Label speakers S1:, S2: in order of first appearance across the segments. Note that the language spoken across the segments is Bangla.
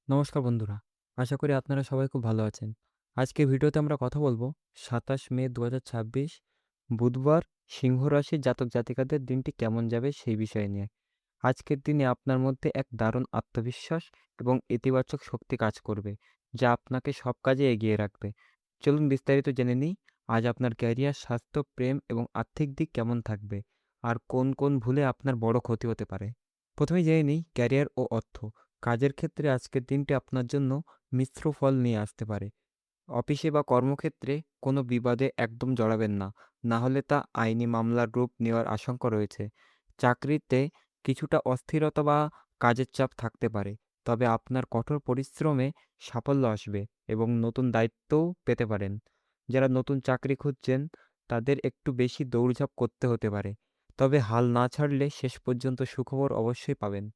S1: নমস্কার বন্ধুরা। আশা করি আপনারা সবাই খুব ভালো আছেন। আজকে ভিডিওতে আমরা কথা বলব ২৭ মে ২০২৬ বুধবার সিংহ রাশির জাতক জাতিকাদের দিনটি কেমন যাবে সেই বিষয় নিয়ে। আজকের দিনে আপনার মধ্যে এক দারুণ আত্মবিশ্বাস এবং ইতিবাচক শক্তি কাজ করবে, যা আপনাকে সব কাজে এগিয়ে রাখবে। চলুন বিস্তারিত জেনে নিই। আজ আপনার ক্যারিয়ার, স্বাস্থ্য, প্রেম এবং আর্থিক দিক কেমন থাকবে, আর কোন ভুলে আপনার বড় ক্ষতি হতে পারে। প্রথমেই জেনে নিই ক্যারিয়ার ও অর্থ। কাজের ক্ষেত্রে আজকের দিনটি আপনার জন্য মিশ্র ফল নিয়ে আসতে পারে। অফিসে বা কর্মক্ষেত্রে কোনো বিবাদে একদম জড়াবেন না, না হলে তা আইনি মামলার রূপ নেওয়ার আশঙ্কা রয়েছে। চাকরিতে কিছুটা অস্থিরতা বা কাজের চাপ থাকতে পারে, তবে আপনার কঠোর পরিশ্রমে সাফল্য আসবে এবং নতুন দায়িত্বও পেতে পারেন। যারা নতুন চাকরি খুঁজছেন তাদের একটু বেশি দৌড়ঝাঁপ করতে হতে পারে, তবে হাল না ছাড়লে শেষ পর্যন্ত সুখবর অবশ্যই পাবেন।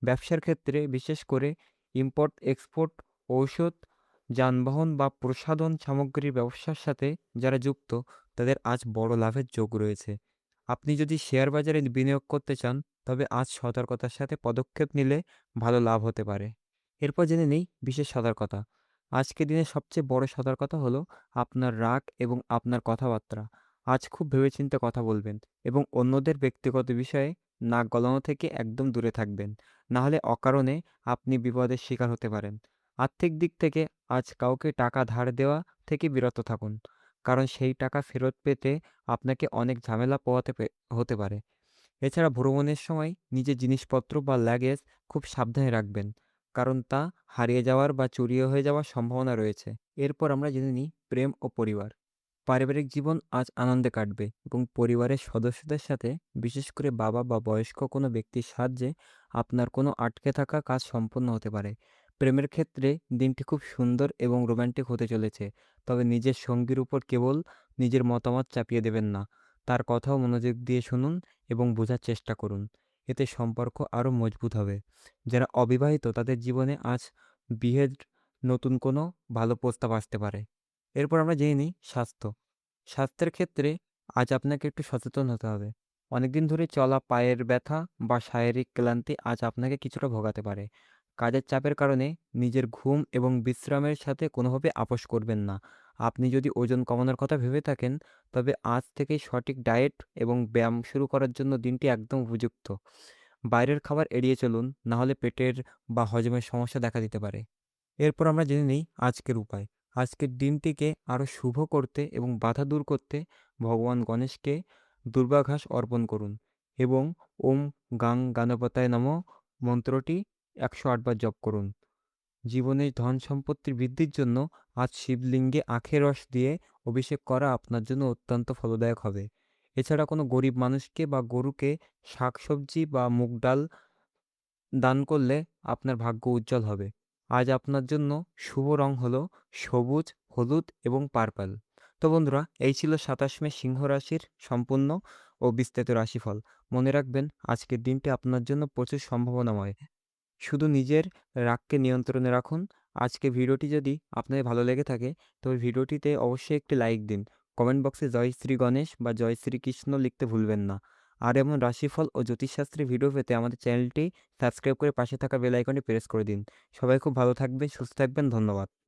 S1: ব্যবসার ক্ষেত্রে বিশেষ করে ইম্পোর্ট এক্সপোর্ট, ঔষধ, যানবাহন বা প্রসাধন সামগ্রীর ব্যবসার সাথে যারা যুক্ত তাদের আজ বড় লাভের যোগ রয়েছে। আপনি যদি শেয়ার বাজারে বিনিয়োগ করতে চান, তবে আজ সতর্কতার সাথে পদক্ষেপ নিলে ভালো লাভ হতে পারে। এরপর জেনে নেই বিশেষ সতর্কতা। আজকের দিনের সবচেয়ে বড় সতর্কতা হলো আপনার রাগ এবং আপনার কথাবার্তা। আজ খুব ভেবেচিন্তে কথা বলবেন এবং অন্যদের ব্যক্তিগত বিষয়ে নাক গলানো থেকে একদম দূরে থাকবেন। না হলে অকারণে আপনি বিপদের শিকার হতে পারেন। আর্থিক দিক থেকে আজ কাউকে টাকা ধার দেওয়া থেকে বিরত থাকুন, কারণ সেই টাকা ফেরত পেতে আপনাকে অনেক ঝামেলা পোহাতে হতে পারে। এছাড়া ভ্রমণের সময় নিজের জিনিসপত্র বা লাগেজ খুব সাবধানে রাখবেন, কারণ তা হারিয়ে যাওয়ার বা চুরি হয়ে যাওয়ার সম্ভাবনা রয়েছে। এরপর আমরা জেনে নিই প্রেম ও পরিবার। পারিবারিক জীবন আজ আনন্দে কাটবে এবং পরিবারের সদস্যদের সাথে, বিশেষ করে বাবা বা বয়স্ক কোনো ব্যক্তির সাহায্যে আপনার কোনো আটকে থাকা কাজ সম্পন্ন হতে পারে। প্রেমের ক্ষেত্রে দিনটি খুব সুন্দর এবং রোমান্টিক হতে চলেছে, তবে নিজের সঙ্গীর উপর কেবল নিজের মতামত চাপিয়ে দেবেন না। তার কথাও মনোযোগ দিয়ে শুনুন এবং বোঝার চেষ্টা করুন। এতে সম্পর্ক আরও মজবুত হবে। যারা অবিবাহিত তাদের জীবনে আজ বিয়ের নতুন কোনো ভালো প্রস্তাব আসতে পারে। এরপর আমরা জেনে নিই স্বাস্থ্য। স্বাস্থ্যের ক্ষেত্রে আজ আপনাকে একটু সচেতন হতে হবে। অনেকদিন ধরে চলা পায়ের ব্যথা বা শারীরিক ক্লান্তি আজ আপনাকে কিছুটা ভোগাতে পারে। কাজের চাপের কারণে নিজের ঘুম এবং বিশ্রামের সাথে কোনোভাবে আপোস করবেন না। আপনি যদি ওজন কমানোর কথা ভেবে থাকেন, তবে আজ থেকেই সঠিক ডায়েট এবং ব্যায়াম শুরু করার জন্য দিনটি একদম উপযুক্ত। বাইরের খাবার এড়িয়ে চলুন, না হলে পেটের বা হজমের সমস্যা দেখা দিতে পারে। এরপর আমরা জেনে নিই আজকের উপায়। আজকের দিনটিকে আরও শুভ করতে এবং বাধা দূর করতে ভগবান গণেশকে দুর্বাঘাস অর্পণ করুন এবং ওম গাং গাণপতায় নমঃ মন্ত্রটি ১০৮ বার জপ করুন। জীবনে ধন সম্পত্তির বৃদ্ধির জন্য আজ শিবলিঙ্গে আখের রস দিয়ে অভিষেক করা আপনার জন্য অত্যন্ত ফলদায়ক হবে। এছাড়া কোনো গরিব মানুষকে বা গরুকে শাকসবজি বা মুগ ডাল দান করলে আপনার ভাগ্য উজ্জ্বল হবে। আজ আপনার জন্য শুভ রং হলো সবুজ, হলুদ এবং পার্পল। তো বন্ধুরা, এই ছিল ২৭ মে সিংহ রাশির সম্পূর্ণ ও বিস্তৃত রাশিফল। মনে রাখবেন, আজকের দিনটি আপনার জন্য প্রচুর সম্ভাবনাময়। শুধু নিজের রাগকে নিয়ন্ত্রণে রাখুন। আজকে ভিডিওটি যদি আপনাদের ভালো লেগে থাকে, তবে ভিডিওটিতে অবশ্যই একটি লাইক দিন। কমেন্ট বক্সে জয় শ্রী গণেশ বা জয় শ্রীকৃষ্ণ লিখতে ভুলবেন না। আর এমন রাশিফল ও জ্যোতিষশাস্ত্রের ভিডিও পেতে আমাদের চ্যানেলটি সাবস্ক্রাইব করে পাশে থাকা বেল আইকনটি প্রেস করে দিন। সবাই খুব ভালো থাকবেন, সুস্থ থাকবেন। ধন্যবাদ।